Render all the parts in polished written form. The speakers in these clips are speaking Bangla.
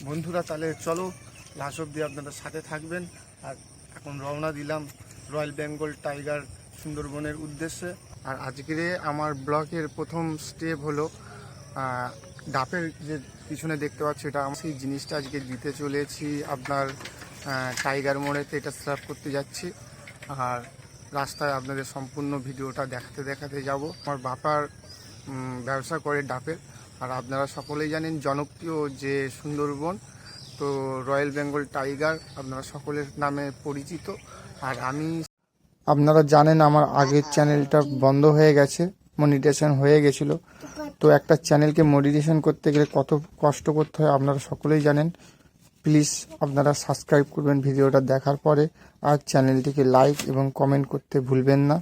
বন্ধুরা তাহলে চলো লাস্ট অব্দি আপনাদের সাথে থাকবেন। আর এখন রওনা দিলাম রয়্যাল বেঙ্গল টাইগার সুন্দরবনের উদ্দেশ্যে। আর আজকের আমার ব্লগের প্রথম স্টেপ হলো ডাবের যে পিছনে দেখতে পাচ্ছি, এটা আমি সেই জিনিসটা আজকে দিতে চলেছি আপনার টাইগার মোড়েতে। এটা সার্ভ করতে যাচ্ছি আর রাস্তায় আপনাদের সম্পূর্ণ ভিডিওটা দেখাতে দেখাতে যাব। আমার বাবার ব্যবসা করে ডাবের। আর আপনারা সকলেই জানেন জনপ্রিয় যে সুন্দরবন, তো রয়্যাল বেঙ্গল টাইগার আপনারা সকলের নামে পরিচিত। আর আপনারা জানেন আমার আগের চ্যানেলটা বন্ধ হয়ে গেছে, মনিটাইজেশন হয়ে গেছিলো। তো একটা চ্যানেলকে মনিটাইজেশন করতে গেলে কত কষ্ট করতে হয় আপনারা সকলেই জানেন। প্লিজ আপনারা সাবস্ক্রাইব করবেন ভিডিওটা দেখার পরে, আর চ্যানেলটিকে লাইক এবং কমেন্ট করতে ভুলবেন না।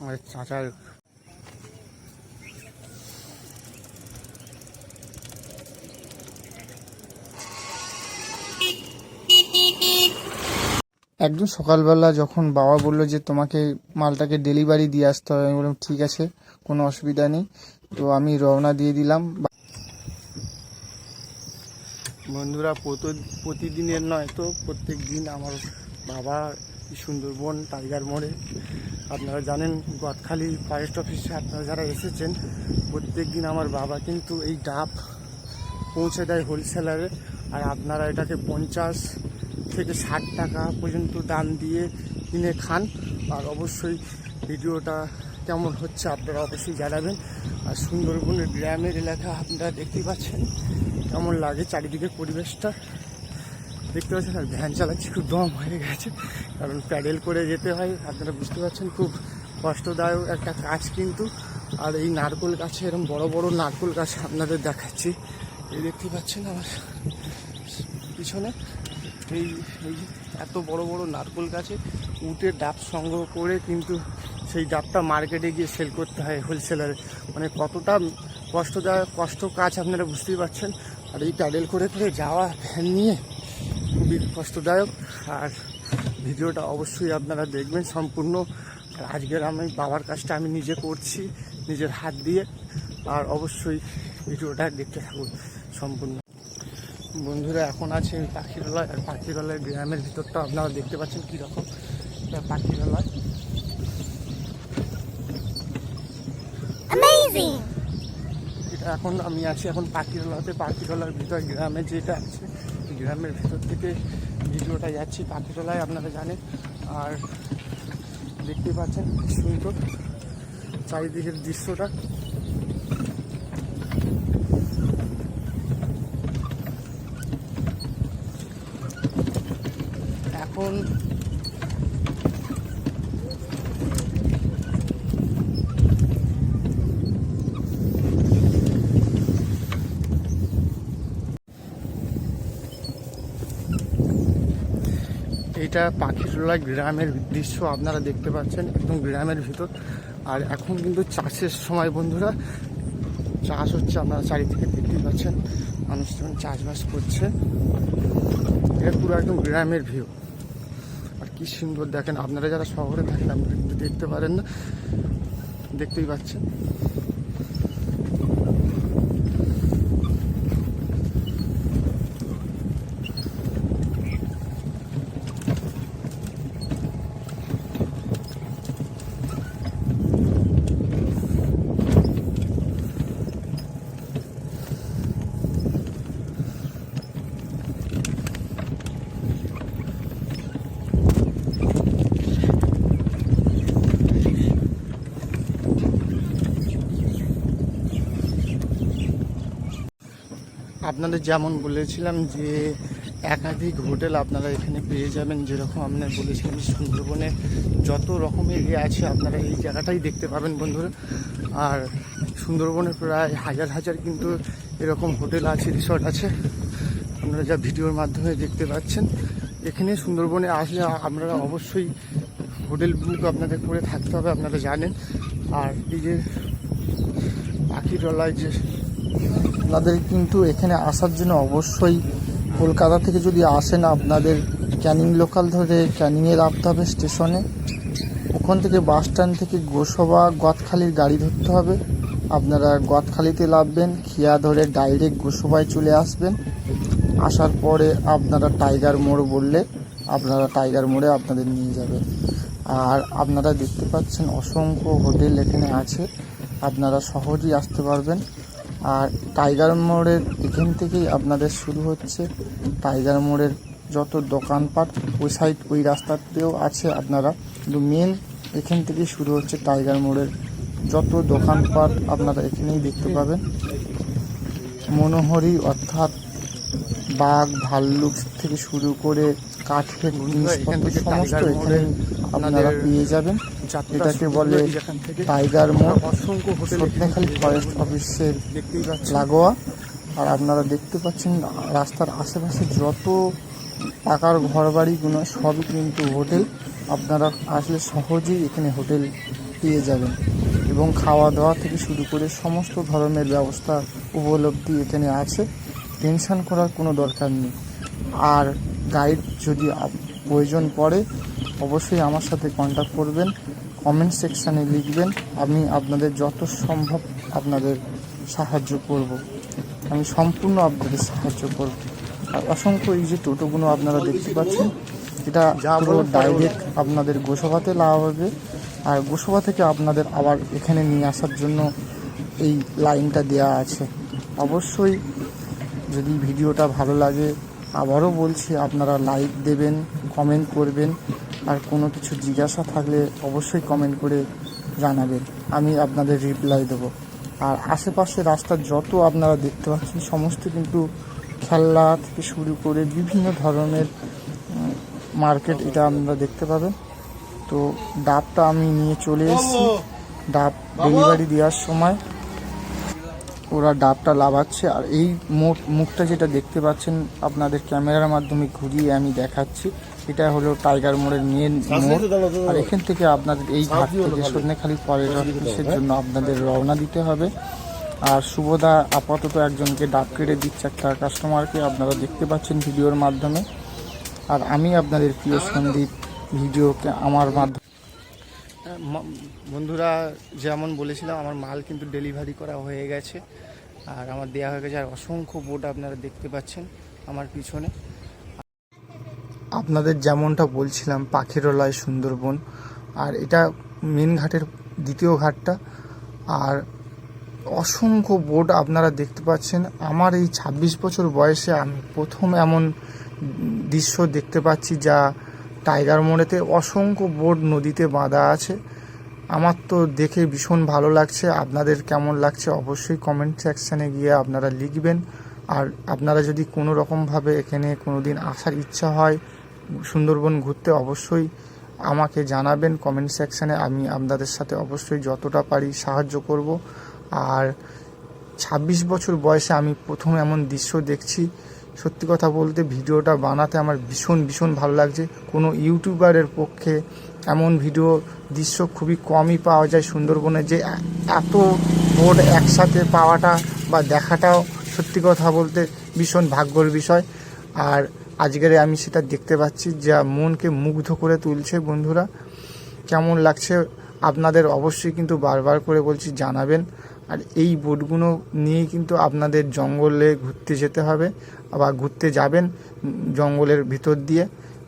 আমার চাচার একদিন সকালবেলা যখন বাবা বললো যে তোমাকে মালটাকে ডেলিভারি দিয়ে আসতে হবে, আমি বললাম ঠিক আছে, কোনো অসুবিধা নেই। তো আমি রওনা দিয়ে দিলাম। বন্ধুরা প্রতিদিনের নয় তো প্রত্যেক দিন আমার বাবা সুন্দরবন টাইগার মোড়ে, আপনারা জানেন গদখালি ফরেস্ট অফিসে আপনারা যারা এসেছেন, প্রত্যেক দিন আমার বাবা কিন্তু এই ডাব পৌঁছে দেয় হোলসেলারে। আর আপনারা এটাকে 50 থেকে 60 টাকা পর্যন্ত দাম দিয়ে কিনে খান। আর অবশ্যই ভিডিওটা কেমন হচ্ছে আপনারা অবশ্যই জানাবেন। আর সুন্দরবনের গ্রামের এলাকা আপনারা দেখতেই পাচ্ছেন কেমন লাগে, চারিদিকে পরিবেশটা দেখতে পাচ্ছেন। আর ভ্যান চালাচ্ছি, খুব দম হয়ে গেছে, কারণ প্যাডেল করে যেতে হয়। আপনারা বুঝতে পারছেন খুব কষ্টদায়ক একটা কাজ কিন্তু। আর এই নারকেল গাছে, এরকম বড় বড় নারকেল গাছ আপনাদের দেখাচ্ছি, এই দেখতে পাচ্ছেন আমার পিছনে, এই এত বড় বড় নারকেল গাছে উঠে ডাব সংগ্রহ করে কিন্তু সেই ডাবটা মার্কেটে গিয়ে সেল করতে হয় হোলসেলারে। মানে কতটা কষ্ট কাজ আপনারা বুঝতেই পারছেন। আর এই প্যাডেল করে করে যাওয়া ভ্যান নিয়ে খুবই কষ্টদায়ক। আর ভিডিওটা অবশ্যই আপনারা দেখবেন সম্পূর্ণ। আর আজকের আমি বাবার কাজটা আমি নিজে করছি নিজের হাত দিয়ে, আর অবশ্যই ভিডিওটা দেখতে থাকুন সম্পূর্ণ। বন্ধুরা এখন আছে পাখিরালয়। আর পাখিরালয় গ্রামের ভিতরটা আপনারা দেখতে পাচ্ছেন কীরকম পাখিরালয়। এটা এখন আমি আছি এখন পাখিরালয়তে। পাখিরালয়ের ভিতর গ্রামে যেটা আছে, গ্রামের ভিতর থেকে ভিডিওটা যাচ্ছি পাখিরালয়, আপনারা জানেন। আর দেখতে পাচ্ছেন সুন্দর চারিদিকের দৃশ্যটা। এখন এটা পাখিরালয় গ্রামের দৃশ্য আপনারা দেখতে পাচ্ছেন, একদম গ্রামের ভিতর। আর এখন কিন্তু চাষের সময় বন্ধুরা, চাষ হচ্ছে, আপনারা চারিদিকে দেখতেই পাচ্ছেন মানুষ যখন চাষবাস করছে। এটা পুরো একদম গ্রামের ভিউ। আর কি সুন্দর দেখেন, আপনারা যারা শহরে থাকেন আপনারা কিন্তু দেখতে পারেন না, দেখতেই পাচ্ছেন। আপনাদের যেমন বলেছিলাম যে একাধিক হোটেল আপনারা এখানে পেয়ে যাবেন, যেরকম আপনারা বলেছিলাম সুন্দরবনে যত রকমের আছে আপনারা এই জায়গাটাই দেখতে পাবেন বন্ধুরা। আর সুন্দরবনে প্রায় হাজার হাজার কিন্তু এরকম হোটেল আছে, রিসর্ট আছে, আপনারা যা ভিডিওর মাধ্যমে দেখতে পাচ্ছেন। এখানে সুন্দরবনে আসলে আপনারা অবশ্যই হোটেল বুক আপনাদের করে থাকতে হবে, আপনারা জানেন। আর এই যে পাখিরালয় যে আপনাদের কিন্তু এখানে আসার জন্য অবশ্যই কলকাতা থেকে যদি আসেন আপনাদের ক্যানিং লোকাল ধরে ক্যানিংয়ে নামতে হবে স্টেশনে। ওখান থেকে বাস স্ট্যান্ড থেকে গোসবা গদখালির গাড়ি ধরতে হবে। আপনারা গদখালিতে নামবেন, খিয়া ধরে ডাইরেক্ট গোসবায় চলে আসবেন। আসার পরে আপনারা টাইগার মোড় বললে আপনারা টাইগার মোড়ে আপনাদের নিয়ে যাবে। আর আপনারা দেখতে পাচ্ছেন অসংখ্য হোটেল এখানে আছে, আপনারা সহজেই আসতে পারবেন। আর টাইগার মোড়ের এখান থেকেই আপনাদের শুরু হচ্ছে টাইগার মোড়ের যত দোকানপাট, ওই সাইড ওই রাস্তাতেও আছে আপনারা, কিন্তু মেন এখান থেকেই শুরু হচ্ছে টাইগার মোড়ের যত দোকানপাট আপনারা এখানেই দেখতে পাবেন। মনোহরি অর্থাৎ বাঘ ভাল্লুক থেকে শুরু করে কাঠের জিনিসপত্র সমস্ত এখানে আপনারা পেয়ে যাবেন। এটাকে বলে টাইগার মোড়, সজনেখালি ফরেস্ট অফিসের লাগোয়া। আর আপনারা দেখতে পাচ্ছেন রাস্তার আশেপাশে যত পাকার ঘরবাড়িগুলো সবই কিন্তু হোটেল। আপনারা আসলে সহজেই এখানে হোটেল পেয়ে যাবেন এবং খাওয়া দাওয়া থেকে শুরু করে সমস্ত ধরনের ব্যবস্থা উপলব্ধি এখানে আছে। টেনশন করার কোনো দরকার নেই। আর গাইড যদি প্রয়োজন পড়ে অবশ্যই আমার সাথে কন্ট্যাক্ট করবেন, কমেন্ট সেকশানে লিখবেন, আমি আপনাদের যত সম্ভব আপনাদের সাহায্য করব, আমি সম্পূর্ণ আপনাদের সাহায্য করব। আর অসংখ্য এই যে টোটোগুলো আপনারা দেখতে পাচ্ছেন, এটা পুরো ডাইরেক্ট আপনাদের গোসবাতে লাগাবে। আর গোসবা থেকে আপনাদের আবার এখানে নিয়ে আসার জন্য এই লাইনটা দেয়া আছে। অবশ্যই যদি ভিডিওটা ভালো লাগে, আবারও বলছি আপনারা লাইক দেবেন, কমেন্ট করবেন। আর কোনো কিছু জিজ্ঞাসা থাকলে অবশ্যই কমেন্ট করে জানাবেন, আমি আপনাদের রিপ্লাই দেবো। আর আশেপাশে রাস্তার যত আপনারা দেখতে পাচ্ছেন সমস্ত কিন্তু খেলনা থেকে শুরু করে বিভিন্ন ধরনের মার্কেট এটা আপনারা দেখতে পাবেন। তো ডাবটা আমি নিয়ে চলে এসেছি, ডাব ডেলিভারি দেওয়ার সময় ওরা ডাবটা লাগাচ্ছে। আর এই মুখটা যেটা দেখতে পাচ্ছেন আপনাদের ক্যামেরার মাধ্যমে ঘুরিয়ে আমি দেখাচ্ছি, এটা হলো টাইগার মোড়ের মেন মোড়। আর এখান থেকে আপনাদের এই ঘাট থেকে সজনেখালি পর্যটন অফিসের জন্য আপনাদের রওনা দিতে হবে। আর শুভদা আপাতত একজনকে ডাব কেটে দিচ্ছে একটা কাস্টমারকে, আপনারা দেখতে পাচ্ছেন ভিডিওর মাধ্যমে। আর আমি আপনাদের প্রিয় সন্দীপ ভিডিওকে আমার মাধ্যমে বন্ধুরা যেমন বলেছিলাম আমার মাল কিন্তু ডেলিভারি করা হয়ে গেছে আর আমার দেওয়া হয়ে গেছে। আর অসংখ্য বোট আপনারা দেখতে পাচ্ছেন আমার পিছনে। আপনাদের যেমনটা বলছিলাম পাখিরালয় সুন্দরবন, আর এটা মেন ঘাটের দ্বিতীয় ঘাটটা। আর অসংখ্য বোট আপনারা দেখতে পাচ্ছেন। আমার এই 26 বছর বয়সে আমি প্রথম এমন দৃশ্য দেখতে পাচ্ছি যা টাইগার মোড়েতে অসংখ্য বোট নদীতে বাঁধা আছে। আমার তো দেখে ভীষণ ভালো লাগছে। আপনাদের কেমন লাগছে অবশ্যই কমেন্ট সেকশানে গিয়ে আপনারা লিখবেন। আর আপনারা যদি কোনো রকমভাবে এখানে কোনো দিন আসার ইচ্ছা হয় সুন্দরবন ঘুরতে, অবশ্যই আমাকে জানাবেন কমেন্ট সেকশানে, আমি আপনাদের সাথে অবশ্যই যতটা পারি সাহায্য করব। আর 26 বছর বয়সে আমি প্রথম এমন দৃশ্য দেখছি। সত্যি কথা বলতে ভিডিওটা বানাতে আমার ভীষণ ভালো লাগছে। কোনো ইউটিউবারের পক্ষে এমন ভিডিও দৃশ্য খুবই কমই পাওয়া যায় সুন্দরবনে, যে এত বোট একসাথে পাওয়াটা বা দেখাটাও সত্যি কথা বলতে ভীষণ ভাগ্যর বিষয়। আর আজকের আমি সেটা দেখতে পাচ্ছি যা মনকে মুগ্ধ করে তুলছে। বন্ধুরা কেমন লাগছে আপনাদের অবশ্যই কিন্তু বারবার করে বলছি জানাবেন। আর এই বোটগুলো নিয়েই কিন্তু আপনাদের জঙ্গলে ঘুরতে যেতে হবে বা ঘুরতে যাবেন জঙ্গলের ভিতর দিয়ে।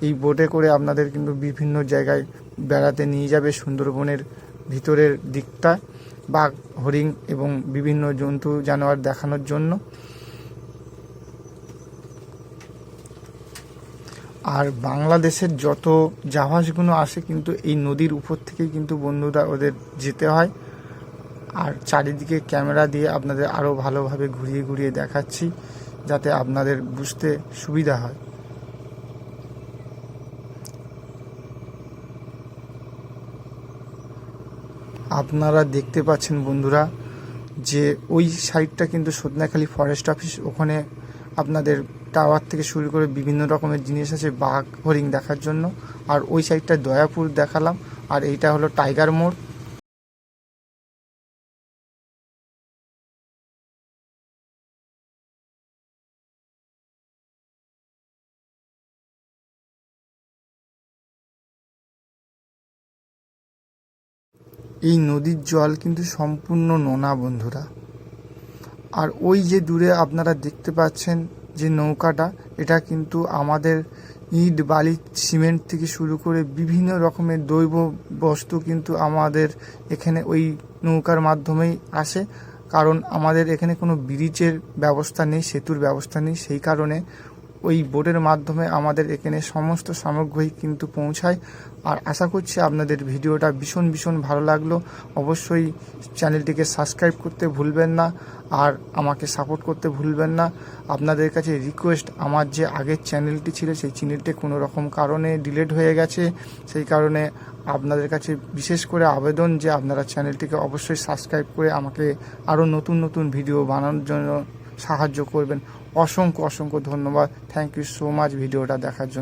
এই বোটে করে আপনাদের কিন্তু বিভিন্ন জায়গায় বেড়াতে নিয়ে যাবে সুন্দরবনের ভিতরের দিকটা, বাঘ হরিণ এবং বিভিন্ন জন্তু জানোয়ার দেখানোর জন্য। আর বাংলাদেশের যত জাহাজগুলো আসে কিন্তু এই নদীর উপর থেকেই কিন্তু বন্ধুরা ওদের যেতে হয়। আর চারিদিকে ক্যামেরা দিয়ে আপনাদের আরও ভালোভাবে ঘুরিয়ে দেখাচ্ছি যাতে আপনাদের বুঝতে সুবিধা হয়। আপনারা দেখতে পাচ্ছেন বন্ধুরা যে ওই সাইডটা কিন্তু সজনেখালি ফরেস্ট অফিস, ওখানে আপনাদের টাওয়ার থেকে শুরু করে বিভিন্ন রকমের জিনিস আছে বাঘ হরিণ দেখার জন্য। আর ওই সাইডটা দয়াপুর দেখালাম, আর এইটা হলো টাইগার মোড়। এই নদীর জল কিন্তু সম্পূর্ণ নোনা বন্ধুরা। আর ওই যে দূরে আপনারা দেখতে পাচ্ছেন যে নৌকাটা, এটা কিন্তু আমাদের ইট বালি সিমেন্ট থেকে শুরু করে বিভিন্ন রকমের দৈব বস্তু কিন্তু আমাদের এখানে ওই নৌকার মাধ্যমেই আসে। কারণ আমাদের এখানে কোনো ব্রিজের ব্যবস্থা নেই, সেতুর ব্যবস্থা নেই, সেই কারণে ওই বোটের মাধ্যমে আমাদের এখানে সমস্ত সামগ্রী কিন্তু পৌঁছায়। আর আশা করছি আপনাদের ভিডিওটা ভীষণ ভালো লাগলো। অবশ্যই চ্যানেলটিকে সাবস্ক্রাইব করতে ভুলবেন না, আর আমাকে সাপোর্ট করতে ভুলবেন না। আপনাদের কাছে রিকোয়েস্ট, আমার যে আগের চ্যানেলটি ছিল সেই চ্যানেলটি কোনো রকম কারণে ডিলিট হয়ে গেছে, সেই কারণে আপনাদের কাছে বিশেষ করে আবেদন যে আপনারা চ্যানেলটিকে অবশ্যই সাবস্ক্রাইব করে আমাকে আরও নতুন ভিডিও বানানোর জন্য সাহায্য করবেন। অসংখ্য ধন্যবাদ। থ্যাংক ইউ সো মাচ ভিডিওটা দেখার জন্য।